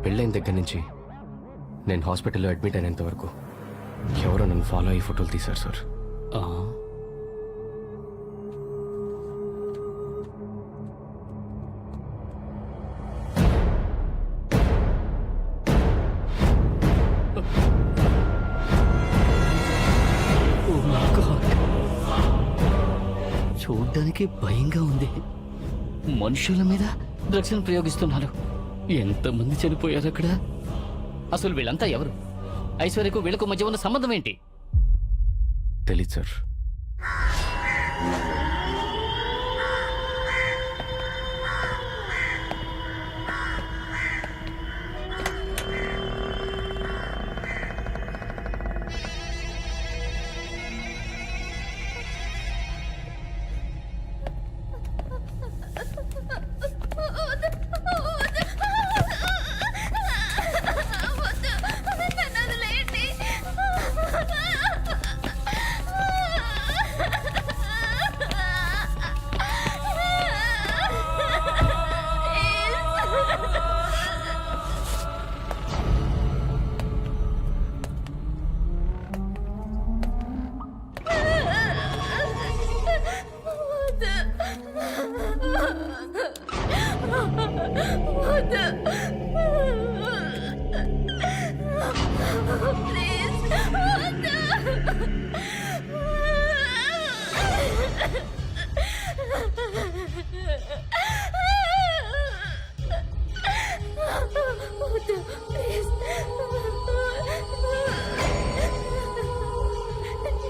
పెళ్ళైన దగ్గర నుంచి నేను హాస్పిటల్లో అడ్మిట్ అయినంత వరకు ఎవరో నన్ను ఫాలో అయ్యి ఫోటోలు తీశారు సార్. చూడ్డానికి భయంగా ఉంది. మనుషుల మీద డ్రగ్స్ ప్రయోగిస్తున్నారు. ఎంతమంది చనిపోయారు అక్కడ? అసలు వీళ్ళంతా ఎవరు? ఐశ్వర్యకు వీళ్ళకు మధ్య ఉన్న సంబంధం ఏంటి? తెలీదు సార్.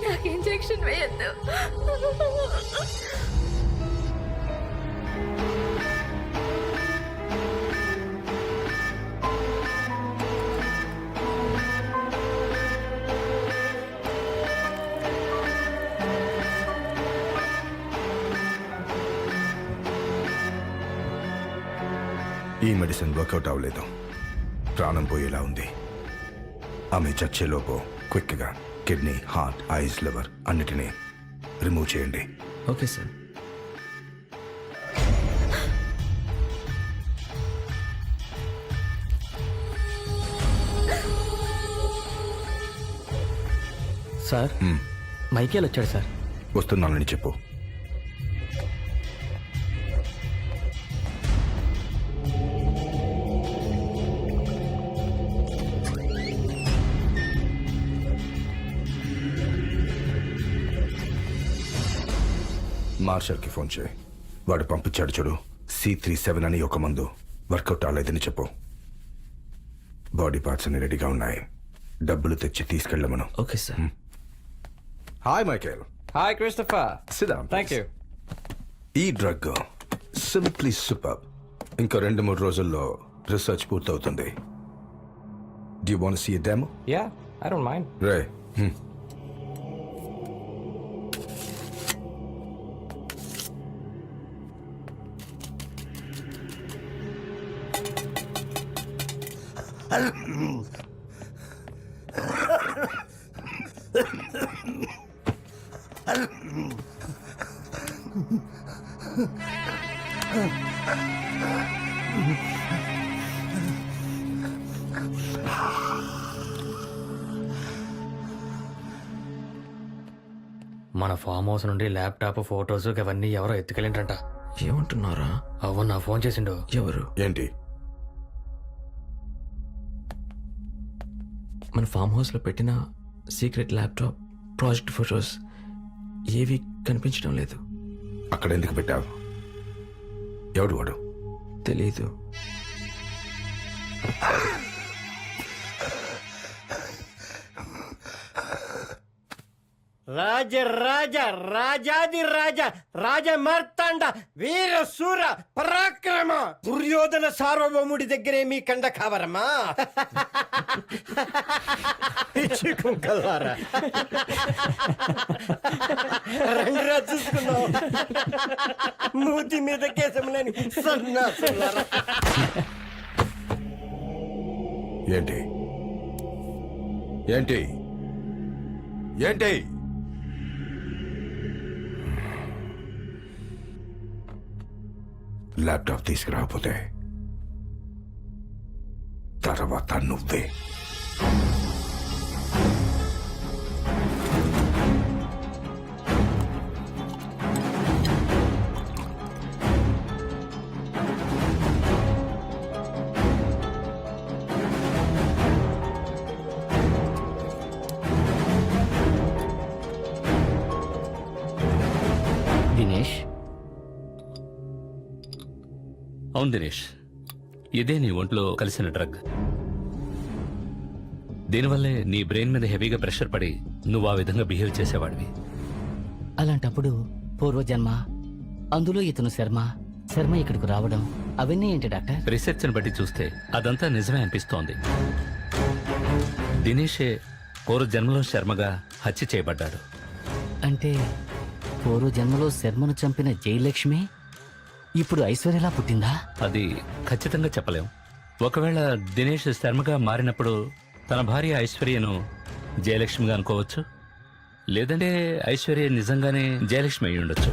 నాకు ఇంజెక్షన్ వేయద్దు. ఈ మెడిసిన్ వర్కౌట్ అవ్వలేదు. ప్రాణం పోయేలా ఉంది. ఆమె చచ్చేలోపు క్విక్గా కిడ్నీ, హార్ట్, ఐస్, లివర్ అన్నిటినీ రిమూవ్ చేయండి. Okay sir. సార్ మైకేల్ వచ్చాడు సార్. వస్తున్నానని చెప్పు. మార్షల్కి ఫోన్ చేయి. వాడు పంపించాడు చూడు, C37 అని ఒక మందు. వర్కౌట్ అవ్వలేదని చెప్పు. బాడీ పార్ట్స్ అన్ని రెడీగా ఉన్నాయి. డబ్బులు తెచ్చి తీసుకెళ్ళమను. Okay sir. Hi Michael. Hi, Christopher. Sit down, Thank please. you. ఈ డ్రగ్ సింప్లీ సూపర్. ఇంకా 2-3 రోజుల్లో రీసెర్చ్ పూర్తవుతుంది. Do you want see a demo? Yeah, I don't mind. రే మన ఫామ్ హౌస్ నుండి ల్యాప్టాప్, ఫొటోస్ అవన్నీ ఎవరో ఎత్తుకెళ్ళిండ్రంట. ఏమంటున్నారా? అవును, నా ఫోన్ చేసిండు. ఎవరు? ఏంటి? మన ఫామ్ హౌస్ లో పెట్టిన సీక్రెట్ ల్యాప్టాప్, ప్రాజెక్ట్ ఫొటోస్ ఏవి కనిపించడం లేదు. అక్కడ ఎందుకు పెట్టావు? ఎవడు వాడు? తెలీదు. రాజ రాజ రాజాది రాజ రాజ మార్తాండ వీర శూర పరాక్రమ దుర్యోధన సార్వభౌముడి దగ్గరే మీ కండ కావరమా? కుంకల్లారా రండిరా చూసుకున్నావు. మూతి మీద కేసములని సన్నాసులారా. ఏంటి ఏంటి ఏంటి? ల్యాప్టాప్ తీసుకురాకపోతే తర్వాత నువ్వే. దినేష్, అవును దినేష్, ఇదే నీ ఒంట్లో కలిసిన డ్రగ్. దీనివల్లే నీ బ్రెయిన్ మీద హెవీగా ప్రెషర్ పడి నువ్వు ఆ విధంగా బిహేవ్ చేసేవాడివి. అలాంటప్పుడు పూర్వజన్మ, అందులో ఇతను శర్మ శర్మ ఇక్కడికి రావడం అవన్నీ ఏంటి డాక్టర్? రీసెర్చ్ని బట్టి చూస్తే అదంతా నిజమే అనిపిస్తోంది. దినేషే పూర్వ జన్మలో శర్మగా హత్య చేయబడ్డాడు. అంటే పూర్వజన్మలో శర్మను చంపిన జయలక్ష్మి ఇప్పుడు ఐశ్వర్యలా పుట్టిందా? అది ఖచ్చితంగా చెప్పలేం. ఒకవేళ దినేష్ శర్మగా మారినప్పుడు తన భార్య ఐశ్వర్యను జయలక్ష్మిగా అనుకోవచ్చు, లేదంటే ఐశ్వర్య నిజంగానే జయలక్ష్మి అయి ఉండొచ్చు.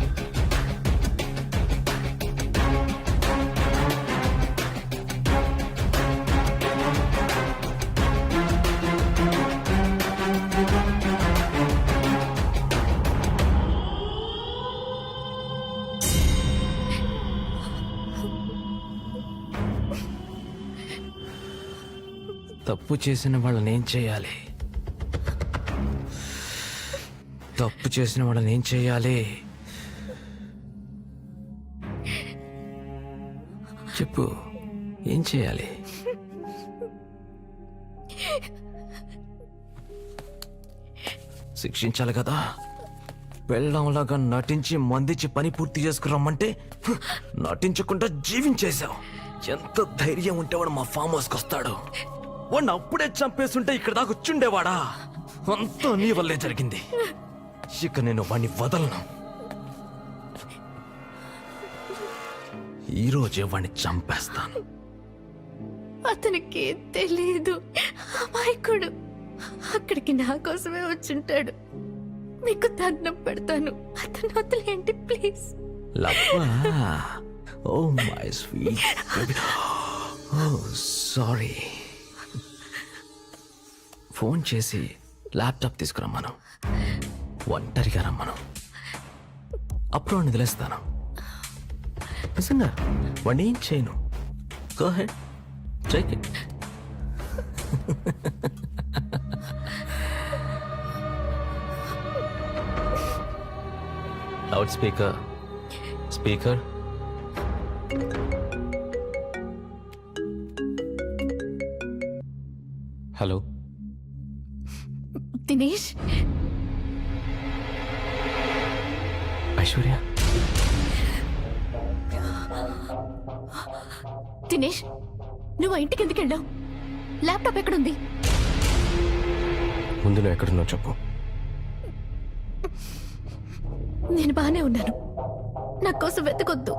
తప్పు చేసిన వాళ్ళని ఏం చేయాలి? తప్పు చేసిన వాళ్ళని ఏం చేయాలి? చెప్పు, ఏం చేయాలి? శిక్షించాలి కదా. పెళ్ళంలాగా నటించి మందించి పని పూర్తి చేసుకురమ్మంటే నటించకుండా జీవించేశావు. ఎంత ధైర్యం ఉంటే వాడు మా ఫామ్ హౌస్కి వస్తాడు? వాడిని అప్పుడే చంపేస్తుంటే ఇక్కడ దాకా వచ్చుండేవాడా? అంతా నీ వల్లే జరిగింది. ఇక నేను వాడిని వదలను. ఈరోజే వాడిని చంపేస్తాను. అతనికి తెలియదు, అమాయకుడు. అక్కడికి నా కోసమే వచ్చుంటాడు. మీకు దండం పెడతాను, అతను వదిలేయండి ప్లీజ్. లవ్వా? Oh my sweet. Oh sorry. Phone చేసి ల్యాప్టాప్ తీసుకురమ్మను, ఒంటరిగా రమ్మను. అప్పుడు వాడిని వదిలేస్తాను. నిజంగా వాడిని ఏం చేయను. Go head, take it. Loud speaker, speaker. Hello Dinesh, Aishwarya, Dinesh, నువ్వు ఆ ఇంటికి ఎందుకు వెళ్ళావు? ల్యాప్టాప్ ఎక్కడుంది? ముందు నువ్వు ఎక్కడున్నావు చెప్పు. నేను బానే ఉన్నాను, నా కోసం వెతకొద్దు.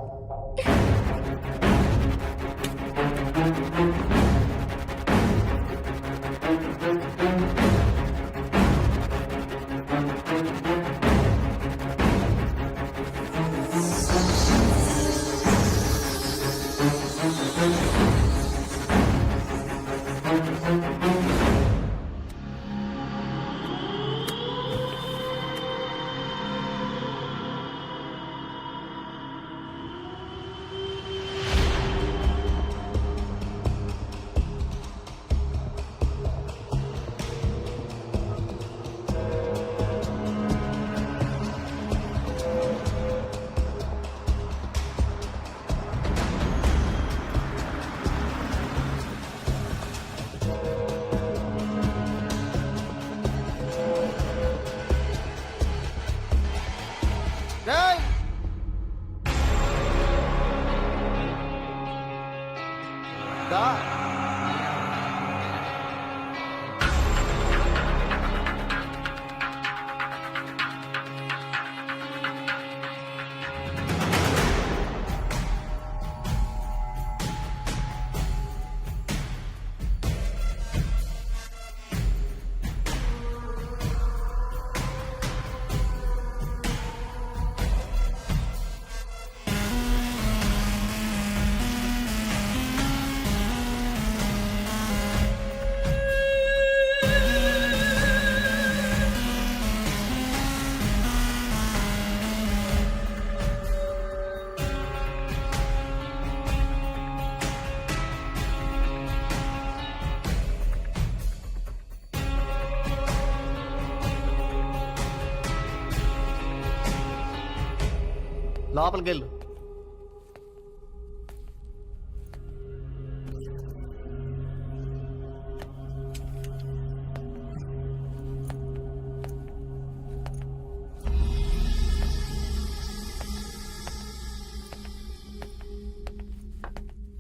లోపలికి వెళ్ళు.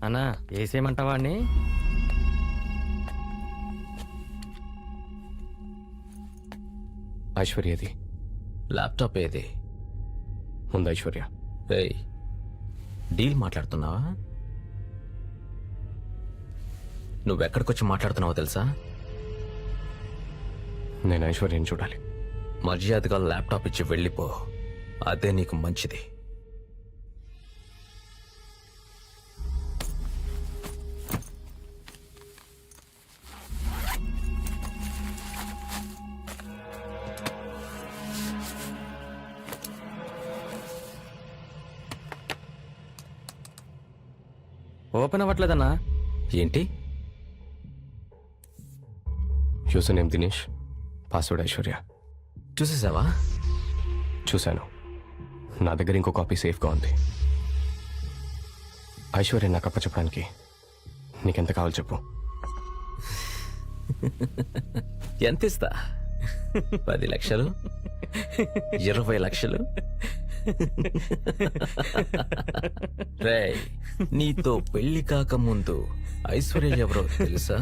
అన్నా వేసేయమంటావా అని? ఐశ్వర్యది ల్యాప్టాప్ ఏది? ముందు ఐశ్వర్య. ఏయ్, డీల్ మాట్లాడుతున్నావా? నువ్వెక్కడికొచ్చి మాట్లాడుతున్నావో తెలుసా? నేను ఐశ్వర్యని చూడాలి. మర్యాదగా ల్యాప్టాప్ ఇచ్చి వెళ్ళిపో. అదే నీకు మంచిది. ఓపెన్ అవ్వట్లేదన్నా. ఏంటి? User name Dinesh, password Aishwarya. చూసేసావా? చూశాను. నా దగ్గర ఇంకో కాపీ సేఫ్గా ఉంది. ఐశ్వర్య నాకు అప్పచెప్పడానికి నీకెంత కావాలి చెప్పు. ఎంత ఇస్తా? 10 లక్షలు? 20 లక్షలు? రేయ్, నీతో పెళ్లి కాకముందు ఐశ్వర్య ఎవరో తెలుసా?